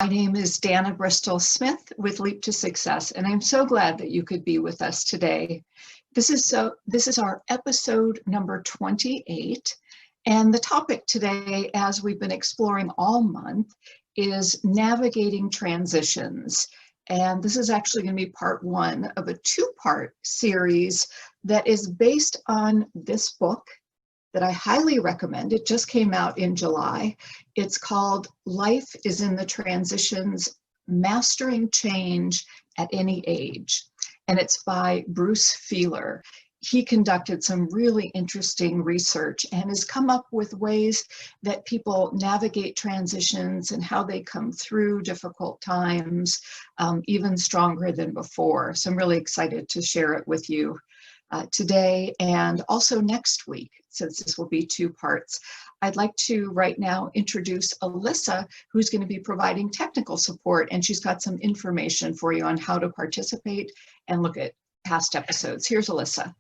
My name is Dana Bristol Smith with Leap to Success, and I'm so glad that you could be with us today. This is our episode number 28, and the topic today, as we've been exploring all month, is navigating transitions. And this is actually going to be part one of a two-part series that is based on this book that I highly recommend. It just came out in July. It's called Life is in the Transitions, Mastering Change at Any Age. And it's by Bruce Feiler. He conducted some really interesting research and has come up with ways that people navigate transitions and how they come through difficult times, even stronger than before. So I'm really excited to share it with you today and also next week, since this will be two parts. I'd like to right now introduce Alyssa, who's going to be providing technical support, and she's got some information for you on how to participate and look at past episodes. Here's Alyssa.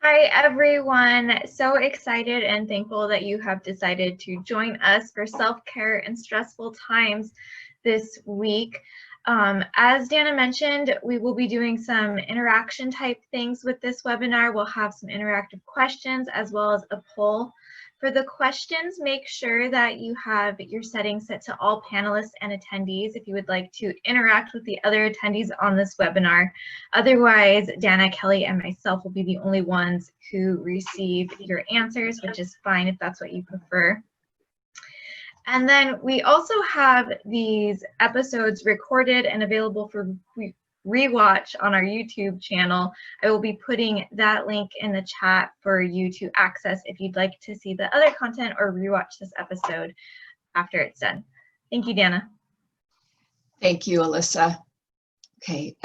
Hi, everyone. So excited and thankful that you have decided to join us for self-care in stressful times this week. As Dana mentioned, we will be doing some interaction type things with this webinar. We'll have some interactive questions as well as a poll. For the questions, make sure that you have your settings set to all panelists and attendees if you would like to interact with the other attendees on this webinar. Otherwise, Dana, Kelly, and myself will be the only ones who receive your answers, which is fine if that's what you prefer. And then we also have these episodes recorded and available for rewatch on our YouTube channel. I will be putting that link in the chat for you to access if you'd like to see the other content or rewatch this episode after it's done. Thank you, Dana. Thank you, Alyssa. Okay,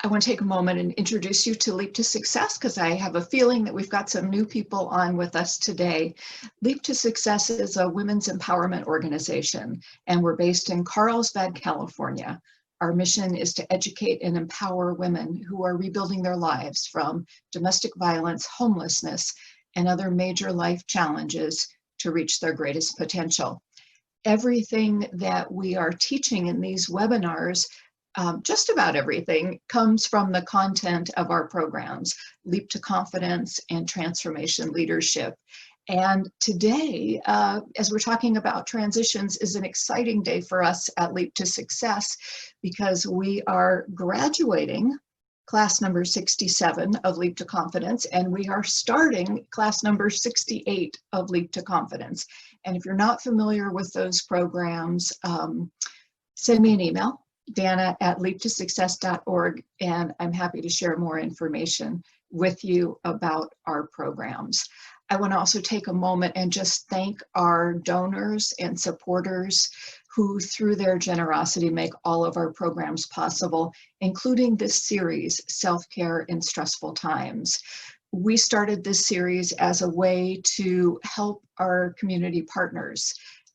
I want to take a moment and introduce you to Leap to Success, because I have a feeling that we've got some new people on with us today. Leap to Success is a women's empowerment organization, and we're based in Carlsbad, California. Our mission is to educate and empower women who are rebuilding their lives from domestic violence, homelessness, and other major life challenges to reach their greatest potential. Everything that we are teaching in these webinars, just about everything, comes from the content of our programs, Leap to Confidence and Transformation Leadership. And today, as we're talking about transitions, is an exciting day for us at Leap to Success, because we are graduating class number 67 of Leap to Confidence, and we are starting class number 68 of Leap to Confidence. And if you're not familiar with those programs, send me an email, dana@leaptosuccess.org, and I'm happy to share more information with you about our programs. I want to also take a moment and just thank our donors and supporters who, through their generosity, make all of our programs possible, including this series, Self-Care in Stressful Times. We started this series as a way to help our community partners,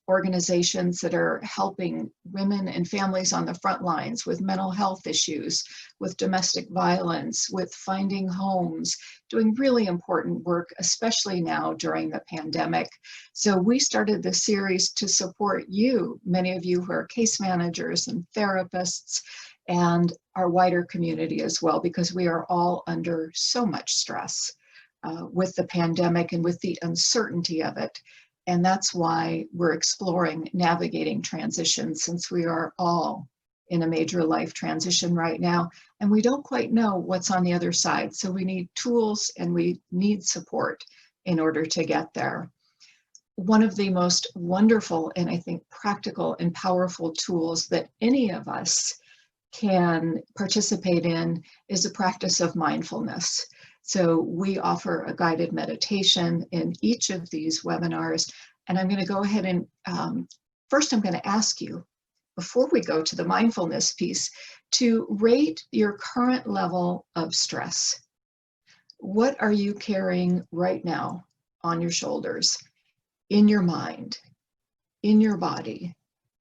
organizations that are helping women and families on the front lines with mental health issues, with domestic violence, with finding homes, doing really important work, especially now during the pandemic. So we started this series to support you, many of you who are case managers and therapists, and our wider community as well, because we are all under so much stress with the pandemic and with the uncertainty of it. And that's why we're exploring navigating transitions, since we are all in a major life transition right now, and we don't quite know what's on the other side. So we need tools and we need support in order to get there. One of the most wonderful and I think practical and powerful tools that any of us can participate in is the practice of mindfulness. So we offer a guided meditation in each of these webinars. And I'm going to go ahead and first I'm going to ask you, before we go to the mindfulness piece, to rate your current level of stress. What are you carrying right now on your shoulders, in your mind, in your body,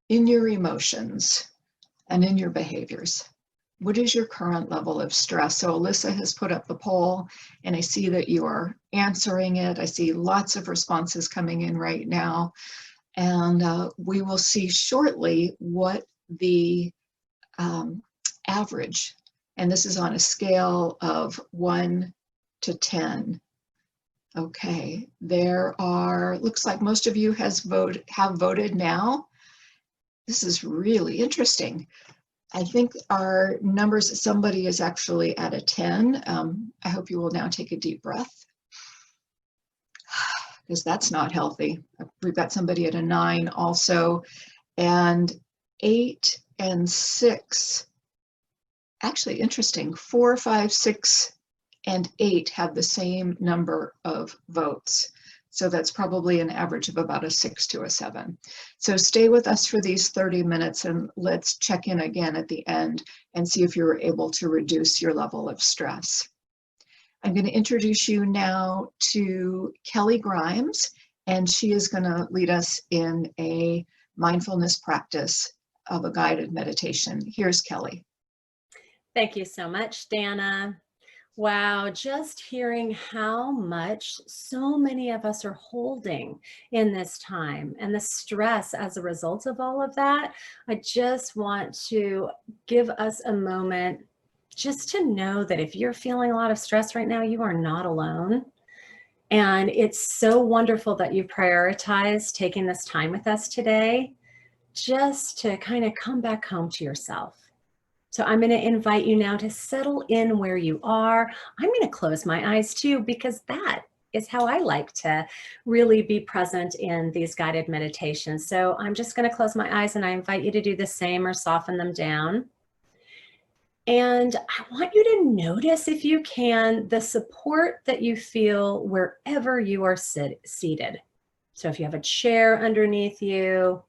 in your emotions, and in your behaviors? What is your current level of stress? So Alyssa has put up the poll, and I see that you are answering it. I see lots of responses coming in right now. And we will see shortly what the average, and this is on a scale of 1 to 10. Okay, there are, looks like most of you have voted now. This is really interesting. I think our numbers, somebody is actually at a 10. I hope you will now take a deep breath, because that's not healthy. We've got somebody at a 9 also, and 8 and 6. Actually, interesting. 4, 5, 6, and 8 have the same number of votes. So that's probably an average of about a 6 to a 7. So stay with us for these 30 minutes and let's check in again at the end and see if you were able to reduce your level of stress. I'm going to introduce you now to Kelly Grimes, and she is going to lead us in a mindfulness practice of a guided meditation. Here's Kelly. Thank you so much, Dana. Wow, just hearing how much so many of us are holding in this time and the stress as a result of all of that, I just want to give us a moment just to know that if you're feeling a lot of stress right now, you are not alone. And it's so wonderful that you prioritize taking this time with us today, just to kind of come back home to yourself. So I'm going to invite you now to settle in where you are. I'm going to close my eyes too, because that is how I like to really be present in these guided meditations. So I'm just going to close my eyes and I invite you to do the same or soften them down. And I want you to notice, if you can, the support that you feel wherever you are seated. So if you have a chair underneath you,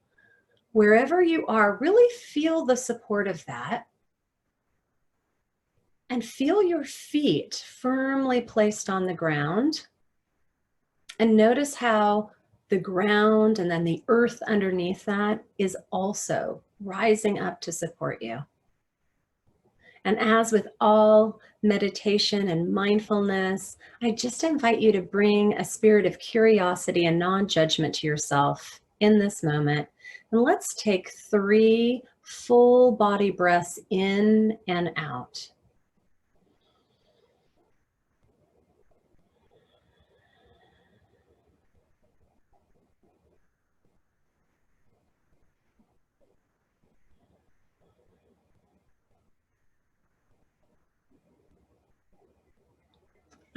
wherever you are, really feel the support of that. And feel your feet firmly placed on the ground. And notice how the ground and then the earth underneath that is also rising up to support you. And as with all meditation and mindfulness, I just invite you to bring a spirit of curiosity and non-judgment to yourself in this moment. And let's take 3 full body breaths in and out.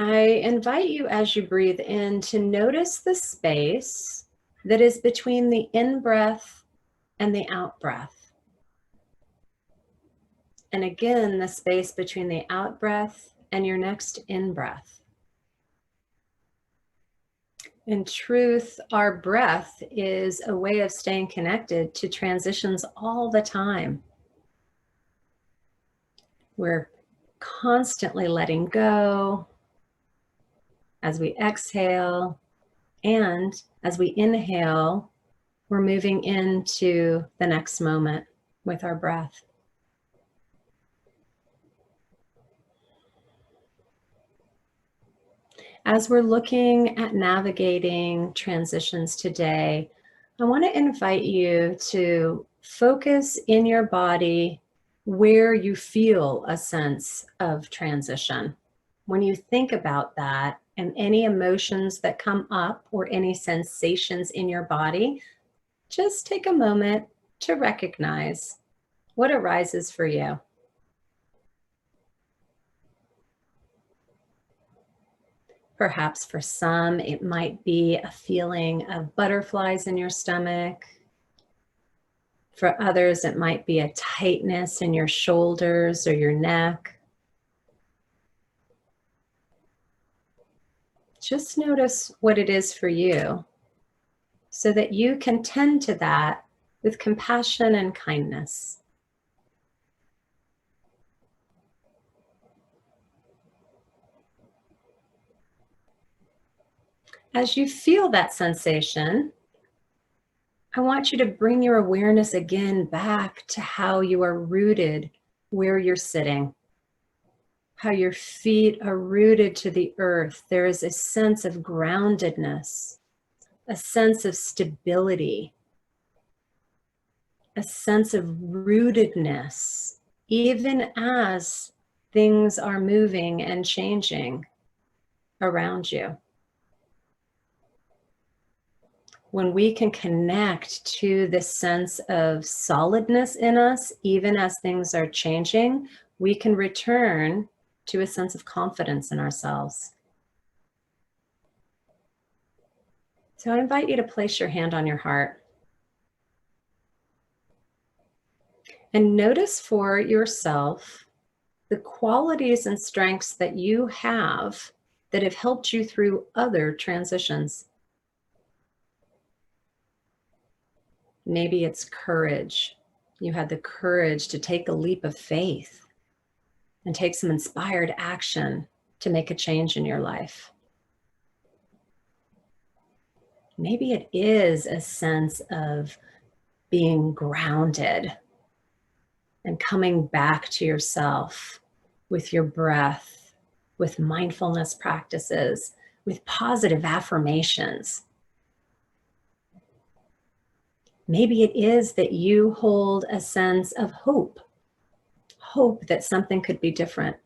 I invite you, as you breathe in, to notice the space that is between the in-breath and the out-breath. And again, the space between the out-breath and your next in-breath. In truth, our breath is a way of staying connected to transitions all the time. We're constantly letting go as we exhale, and as we inhale, we're moving into the next moment with our breath. As we're looking at navigating transitions today, I want to invite you to focus in your body where you feel a sense of transition. When you think about that and any emotions that come up or any sensations in your body, just take a moment to recognize what arises for you. Perhaps for some, it might be a feeling of butterflies in your stomach. For others, it might be a tightness in your shoulders or your neck. Just notice what it is for you so that you can tend to that with compassion and kindness. As you feel that sensation, I want you to bring your awareness again back to how you are rooted where you're sitting, how your feet are rooted to the earth. There is a sense of groundedness, a sense of stability a sense of rootedness, even as things are moving and changing around you. When we can connect to this sense of solidness in us, even as things are changing, we can return to a sense of confidence in ourselves. So I invite you to place your hand on your heart and notice for yourself the qualities and strengths that you have that have helped you through other transitions. Maybe it's courage. You had the courage to take a leap of faith and take some inspired action to make a change in your life. Maybe it is a sense of being grounded and coming back to yourself with your breath, with mindfulness practices, with positive affirmations. Maybe it is that you hold a sense of hope that something could be different,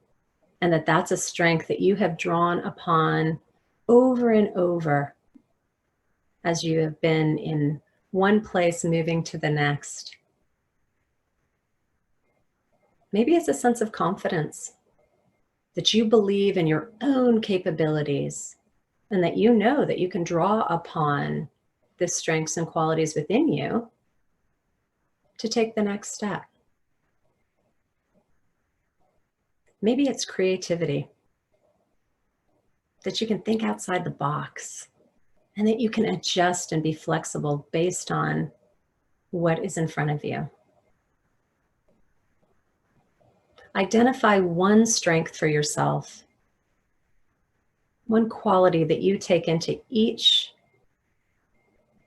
and that that's a strength that you have drawn upon over and over as you have been in one place moving to the next. Maybe it's a sense of confidence that you believe in your own capabilities and that you know that you can draw upon the strengths and qualities within you to take the next step. Maybe it's creativity, that you can think outside the box and that you can adjust and be flexible based on what is in front of you. Identify one strength for yourself, one quality that you take into each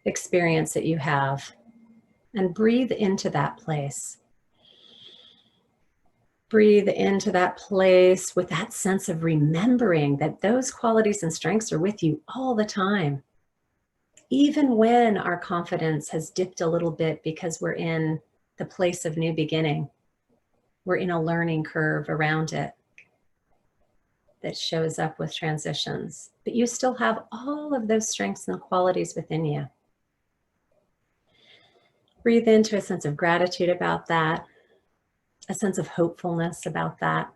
experience that you have, and breathe into that place. Breathe into that place with that sense of remembering that those qualities and strengths are with you all the time. Even when our confidence has dipped a little bit because we're in the place of new beginning, we're in a learning curve around it that shows up with transitions, but you still have all of those strengths and qualities within you. Breathe into a sense of gratitude about that, a sense of hopefulness about that,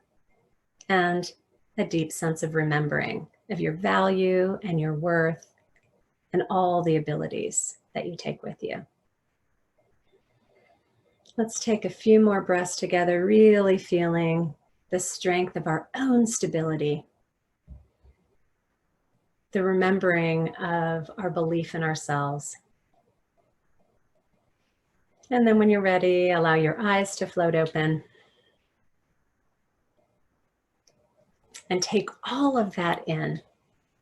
and a deep sense of remembering of your value and your worth and all the abilities that you take with you. Let's take a few more breaths together, really feeling the strength of our own stability, the remembering of our belief in ourselves. And then when you're ready, allow your eyes to float open. And take all of that in.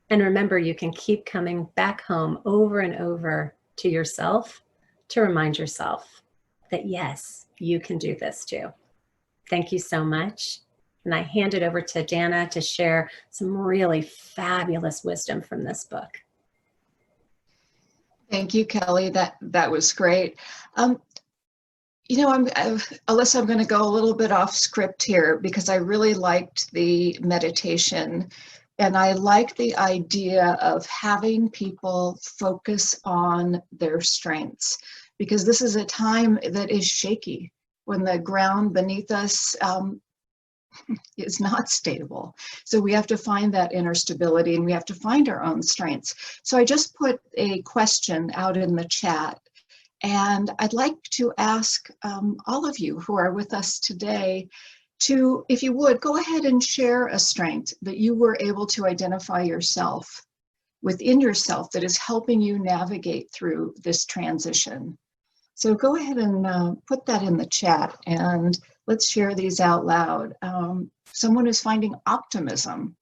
And remember, you can keep coming back home over and over to yourself to remind yourself that yes, you can do this too. Thank you so much. And I hand it over to Dana to share some really fabulous wisdom from this book. Thank you, Kelly. That was great. Alyssa, I'm going to go a little bit off script here because I really liked the meditation, and I like the idea of having people focus on their strengths, because this is a time that is shaky when the ground beneath us is not stable. So we have to find that inner stability, and we have to find our own strengths. So I just put a question out in the chat. And I'd like to ask all of you who are with us today to, if you would, go ahead and share a strength that you were able to identify yourself within yourself that is helping you navigate through this transition. So go ahead and put that in the chat, and let's share these out loud. Someone is finding optimism.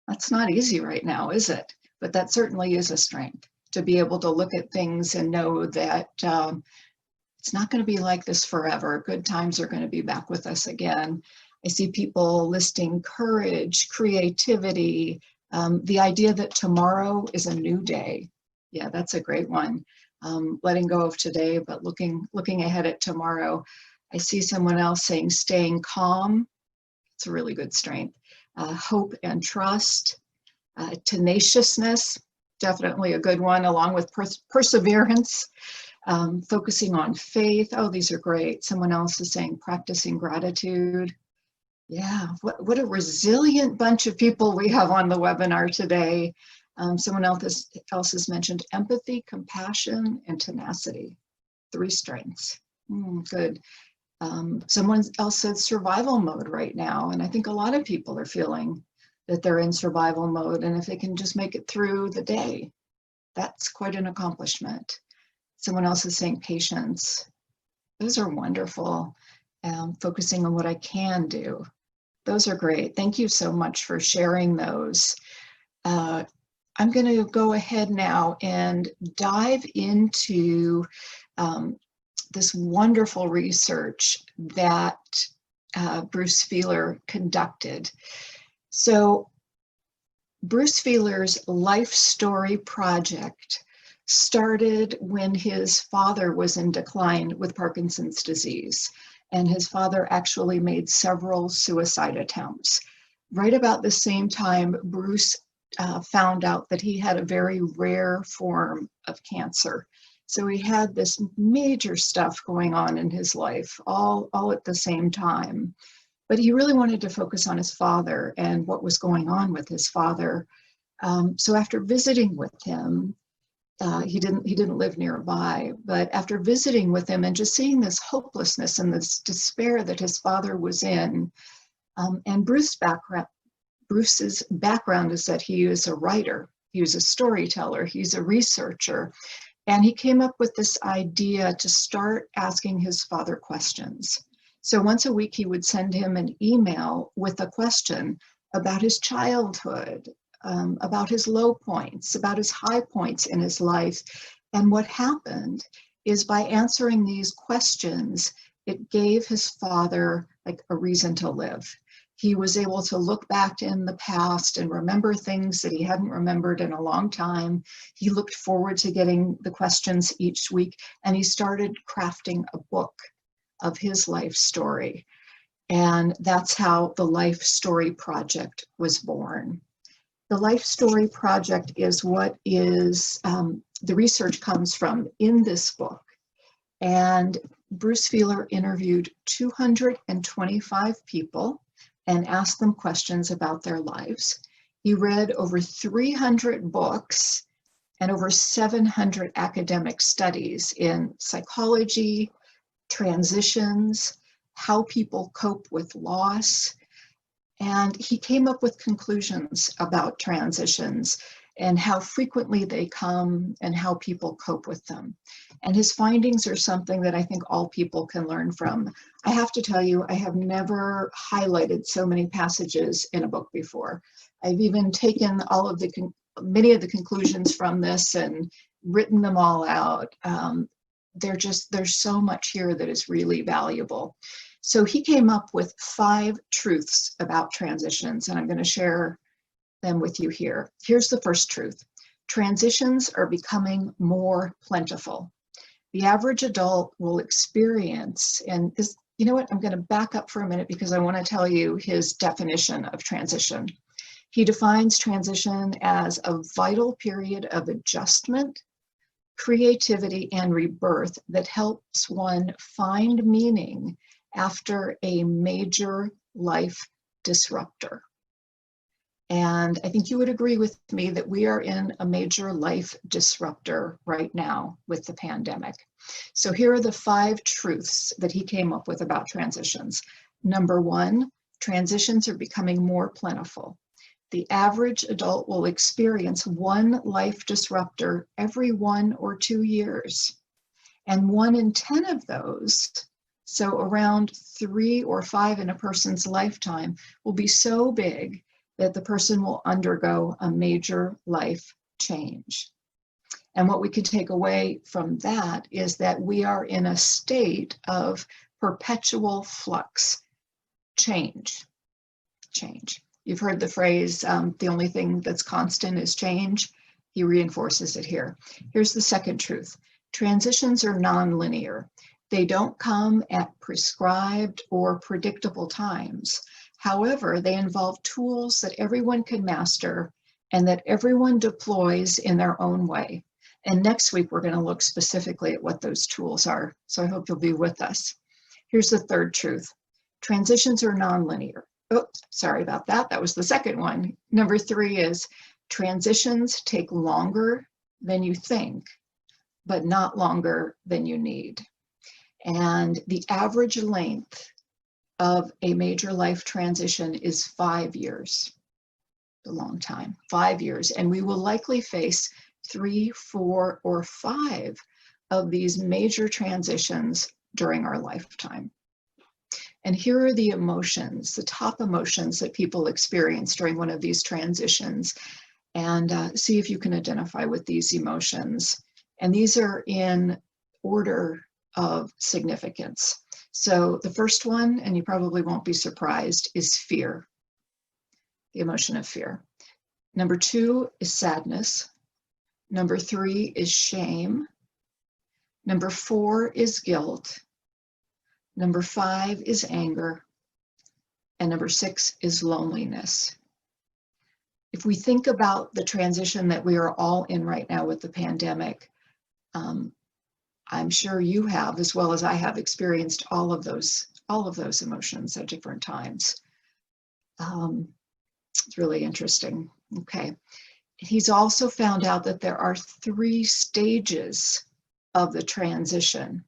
That's not easy right now, is it? But that certainly is a strength, to be able to look at things and know that it's not going to be like this forever. Good times are going to be back with us again. I see people listing courage, creativity, the idea that tomorrow is a new day. Yeah, that's a great one. letting go of today, but looking ahead at tomorrow. I see someone else saying staying calm. It's a really good strength. Hope and trust. Tenaciousness, definitely a good one, along with perseverance. Focusing on faith. Oh, these are great. Someone else is saying practicing gratitude. Yeah, what a resilient bunch of people we have on the webinar today. Someone else has mentioned empathy, compassion, and tenacity. 3 strengths. Good. Someone else said survival mode right now, and I think a lot of people are feeling that they're in survival mode, and if they can just make it through the day, that's quite an accomplishment. Someone else is saying patience. Those are wonderful. Focusing on what I can do. Those are great. Thank you so much for sharing those. I'm going to go ahead now and dive into this wonderful research that Bruce Feiler conducted. So Bruce Feiler's Life Story Project started when his father was in decline with Parkinson's disease, and his father actually made several suicide attempts. Right about the same time, Bruce found out that he had a very rare form of cancer. So he had this major stuff going on in his life, all at the same time. But he really wanted to focus on his father and what was going on with his father. So after visiting with him, he didn't live nearby, but after visiting with him and just seeing this hopelessness and this despair that his father was in, and Bruce's background is that he is a writer, he was a storyteller, he's a researcher, and he came up with this idea to start asking his father questions. So once a week, he would send him an email with a question about his childhood, about his low points, about his high points in his life. And what happened is by answering these questions, it gave his father like a reason to live. He was able to look back in the past and remember things that he hadn't remembered in a long time. He looked forward to getting the questions each week, and he started crafting a book of his life story. And that's how the Life Story Project was born. The Life Story Project is what is, the research comes from in this book. And Bruce Feiler interviewed 225 people and asked them questions about their lives. He read over 300 books and over 700 academic studies in psychology, transitions, how people cope with loss. And he came up with conclusions about transitions and how frequently they come and how people cope with them. And his findings are something that I think all people can learn from. I have to tell you, I have never highlighted so many passages in a book before. I've even taken many of the conclusions from this and written them all out. There's so much here that is really valuable. So he came up with 5 truths about transitions, and I'm going to share them with you here. Here's the first truth. Transitions are becoming more plentiful. The average adult will experience, and this, you know what, I'm going to back up for a minute because I want to tell you his definition of transition. He defines transition as a vital period of adjustment, creativity, and rebirth that helps one find meaning after a major life disruptor. And I think you would agree with me that we are in a major life disruptor right now with the pandemic. So here are the 5 truths that he came up with about transitions. Number 1, transitions are becoming more plentiful. The average adult will experience one life disruptor every 1 or 2 years. And 1 in 10 of those, so around 3 or 5 in a person's lifetime, will be so big that the person will undergo a major life change. And what we could take away from that is that we are in a state of perpetual flux, change. You've heard the phrase, the only thing that's constant is change. He reinforces it here. Here's the second truth. Transitions are nonlinear. They don't come at prescribed or predictable times. However, they involve tools that everyone can master and that everyone deploys in their own way. And next week, we're going to look specifically at what those tools are. So I hope you'll be with us. Here's the third truth. Transitions are nonlinear. Oh, sorry about that. That was the second one. Number 3 is transitions take longer than you think, but not longer than you need. And the average length of a major life transition is 5 years. A long time, 5 years. And we will likely face 3, 4, or 5 of these major transitions during our lifetime. And here are the emotions, the top emotions that people experience during one of these transitions. And see if you can identify with these emotions. And these are in order of significance. So the first one, and you probably won't be surprised, is fear, the emotion of fear. Number 2 is sadness. Number 3 is shame. Number 4 is guilt. Number 5 is anger. And number 6 is loneliness. If we think about the transition that we are all in right now with the pandemic, I'm sure you have, as well as I have, experienced all of those emotions at different times. It's really interesting. Okay. He's also found out that there are 3 stages of the transition.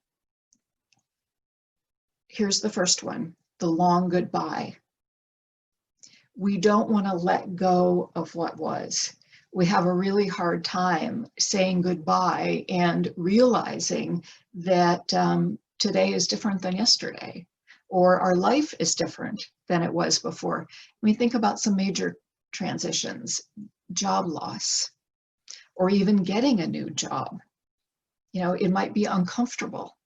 Here's the first one, the long goodbye. We don't want to let go of what was. We have a really hard time saying goodbye and realizing that today is different than yesterday, or our life is different than it was before. We think about some major transitions, job loss, or even getting a new job. You know, it might be uncomfortable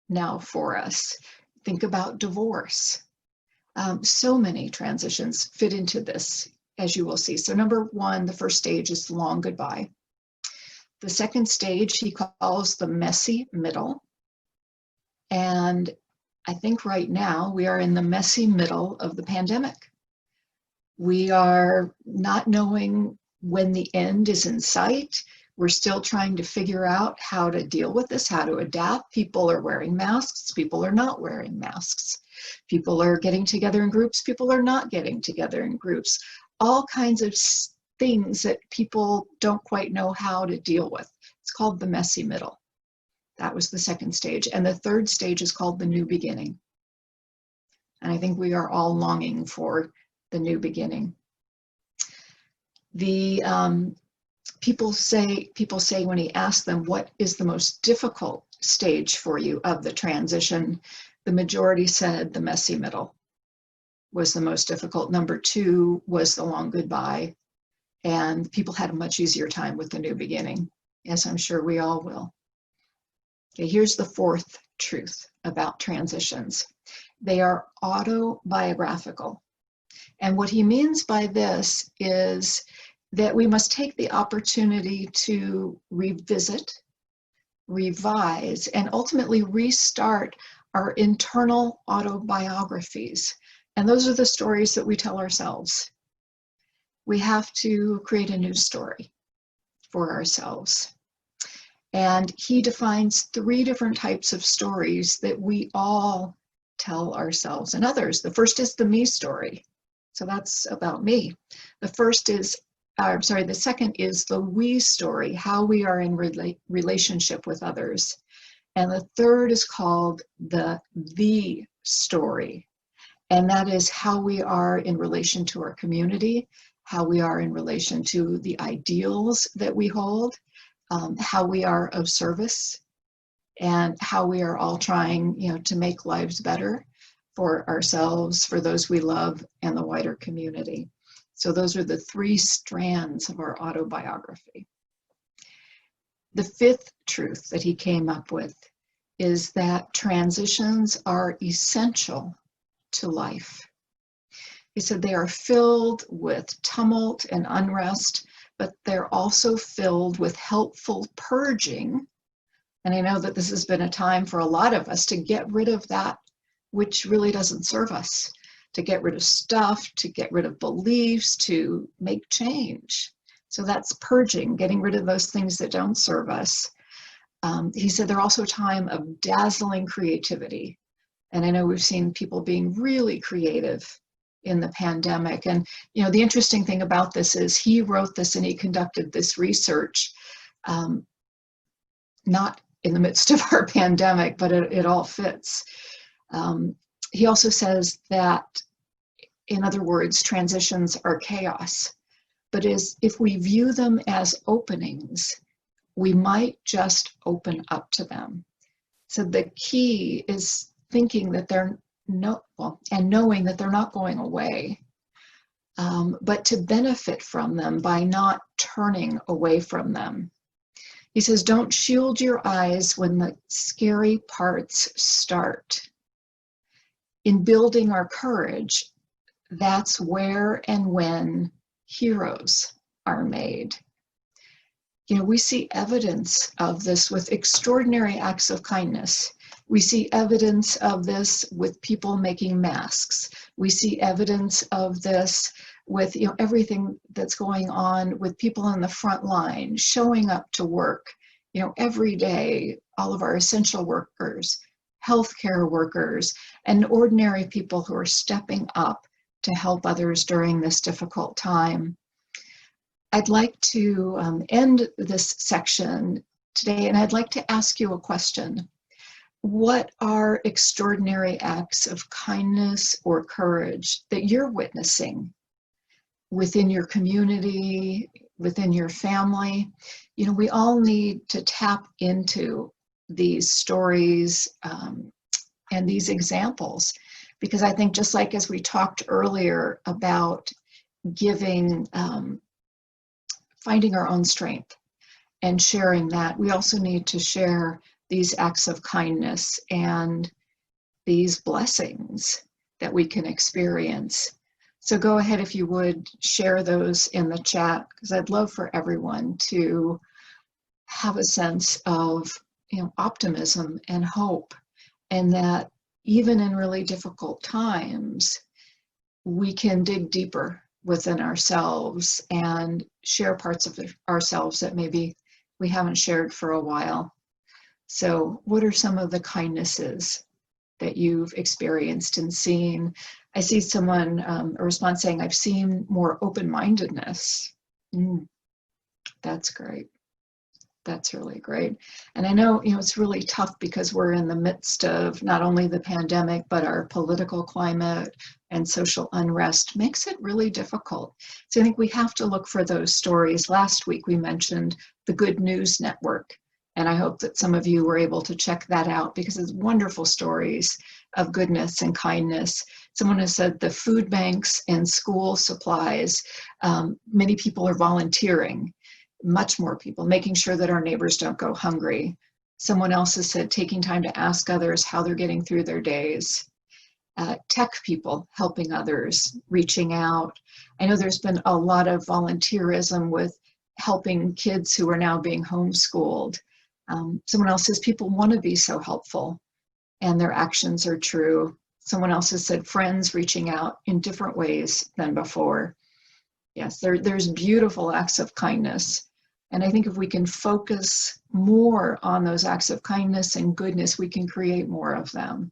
now for us. Think about divorce. So many transitions fit into this, as you will see. So number 1, the first stage is the long goodbye. The second stage he calls the messy middle. And I think right now we are in the messy middle of the pandemic. We are not knowing when the end is in sight. We're still trying to figure out how to deal with this, how to adapt. People are wearing masks, people are not wearing masks. People are getting together in groups, people are not getting together in groups. All kinds of things that people don't quite know how to deal with. It's called the messy middle. That was the second stage. And the third stage is called the new beginning. And I think we are all longing for the new beginning. The people say when he asked them, what is the most difficult stage for you of the transition, the majority said the messy middle was the most difficult. Number 2 was the long goodbye. And people had a much easier time with the new beginning, as I'm sure we all will. Okay, here's the fourth truth about transitions. They are autobiographical. And what he means by this is that we must take the opportunity to revisit, revise, and ultimately restart our internal autobiographies. And those are the stories that we tell ourselves. We have to create a new story for ourselves. And he defines 3 different types of stories that we all tell ourselves and others. The first is the me story. So that's about me. The second is the we story, how we are in relationship with others. And the third is called the story. And that is how we are in relation to our community, how we are in relation to the ideals that we hold, how we are of service, and how we are all trying, to make lives better for ourselves, for those we love, and the wider community. So those are the 3 strands of our autobiography. The 5th truth that he came up with is that transitions are essential to life. He said they are filled with tumult and unrest, but they're also filled with helpful purging And I know that this has been a time for a lot of us to get rid of that which really doesn't serve us, to get rid of stuff, to get rid of beliefs, to make change. So that's purging, getting rid of those things that don't serve us. He said they're also a time of dazzling creativity. And I know we've seen people being really creative in the pandemic. And, you know, the interesting thing about this is he wrote this and he conducted this research, not in the midst of our pandemic, but it all fits. He also says that, in other words, transitions are chaos, but if we view them as openings, we might just open up to them. So the key is thinking that and knowing that they're not going away, but to benefit from them by not turning away from them. He says, don't shield your eyes when the scary parts start. In building our courage, that's where and when heroes are made. You know, we see evidence of this with extraordinary acts of kindness. We see evidence of this with people making masks. We see evidence of this with, you know, everything that's going on with people on the front line, showing up to work, you know, every day, all of our essential workers, healthcare workers, and ordinary people who are stepping up to help others during this difficult time. I'd like to end this section today, and I'd like to ask you a question. What are extraordinary acts of kindness or courage that you're witnessing within your community, within your family? You know, we all need to tap into these stories and these examples, because I think, just like as we talked earlier about giving, finding our own strength and sharing that, we also need to share these acts of kindness and these blessings that we can experience. So go ahead, if you would, share those in the chat, because I'd love for everyone to have a sense of, you know, optimism and hope, and that even in really difficult times, we can dig deeper within ourselves and share parts of ourselves that maybe we haven't shared for a while. So what are some of the kindnesses that you've experienced and seen? I see someone, a response saying, I've seen more open-mindedness. That's great. That's really great. And I know, you know, it's really tough because we're in the midst of not only the pandemic, but our political climate and social unrest makes it really difficult. So I think we have to look for those stories. Last week we mentioned the Good News Network, and I hope that some of you were able to check that out, because it's wonderful stories of goodness and kindness. Someone has said the food banks and school supplies, many people are volunteering, much more people, making sure that our neighbors don't go hungry. Someone else has said taking time to ask others how they're getting through their days. Tech people helping others, reaching out. I know there's been a lot of volunteerism with helping kids who are now being homeschooled. Someone else says people want to be so helpful and their actions are true. Someone else has said friends reaching out in different ways than before. Yes, there's beautiful acts of kindness. And I think if we can focus more on those acts of kindness and goodness, we can create more of them.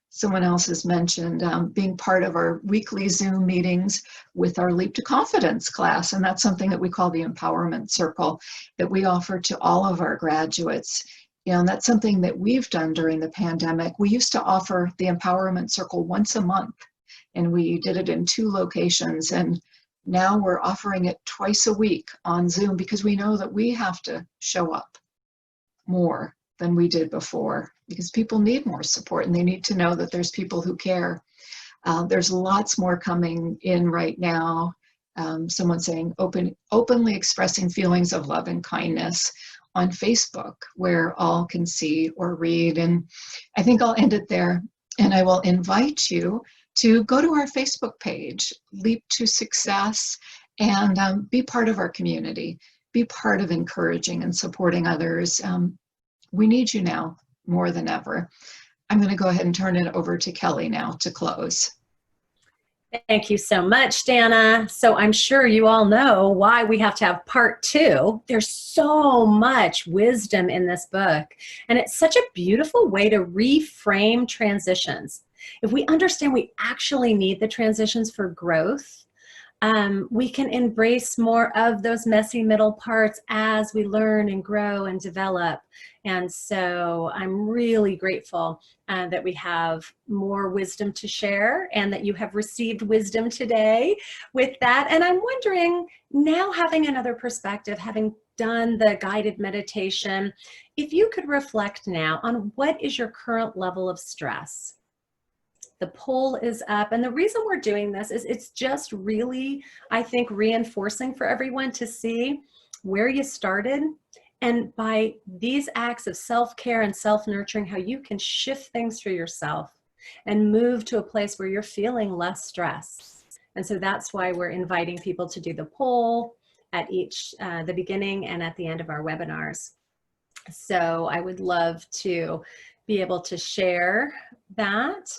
Someone else has mentioned being part of our weekly Zoom meetings with our Leap to Confidence class. And that's something that we call the Empowerment Circle that we offer to all of our graduates. You know, and that's something that we've done during the pandemic. We used to offer the Empowerment Circle once a month, and we did it in 2 locations. And now we're offering it twice a week on Zoom, because we know that we have to show up more than we did before, because people need more support and they need to know that there's people who care. There's lots more coming in right now. Someone saying openly expressing feelings of love and kindness on Facebook, where all can see or read. And I think I'll end it there, and I will invite you to go to our Facebook page, Leap to Success, and be part of our community, be part of encouraging and supporting others. we need you now more than ever. I'm going to go ahead and turn it over to Kelly now to close. Thank you so much, Dana. So I'm sure you all know why we have to have part 2. There's so much wisdom in this book, and it's such a beautiful way to reframe transitions. If we understand we actually need the transitions for growth, we can embrace more of those messy middle parts as we learn and grow and develop. And so I'm really grateful that we have more wisdom to share and that you have received wisdom today with that. And I'm wondering, now having another perspective, having done the guided meditation, if you could reflect now on what is your current level of stress. The poll is up, and the reason we're doing this is it's just really, I think, reinforcing for everyone to see where you started, and by these acts of self-care and self-nurturing, how you can shift things for yourself and move to a place where you're feeling less stress. And so that's why we're inviting people to do the poll at each, the beginning and at the end of our webinars. So I would love to be able to share that.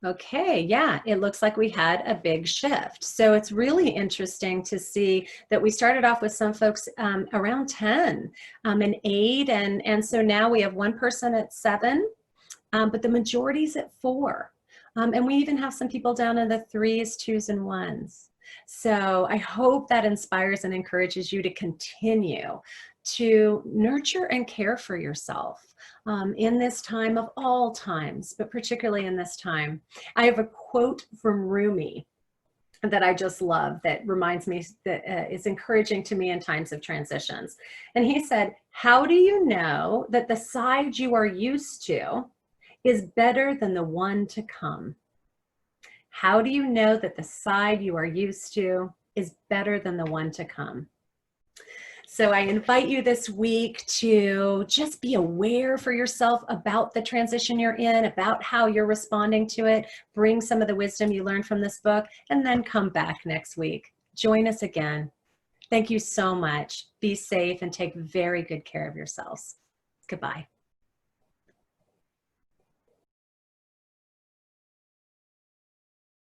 Okay, yeah, it looks like we had a big shift. So it's really interesting to see that we started off with some folks around 10 and 8, and so now we have one person at 7, but the majority's at 4. And we even have some people down in the 3s, 2s, and 1s. So I hope that inspires and encourages you to continue to nurture and care for yourself in this time of all times, but particularly in this time. I have a quote from Rumi that I just love that reminds me that is encouraging to me in times of transitions. And he said, "How do you know that the side you are used to is better than the one to come?" How do you know that the side you are used to is better than the one to come? So I invite you this week to just be aware for yourself about the transition you're in, about how you're responding to it, bring some of the wisdom you learned from this book, and then come back next week. Join us again. Thank you so much. Be safe and take very good care of yourselves. Goodbye.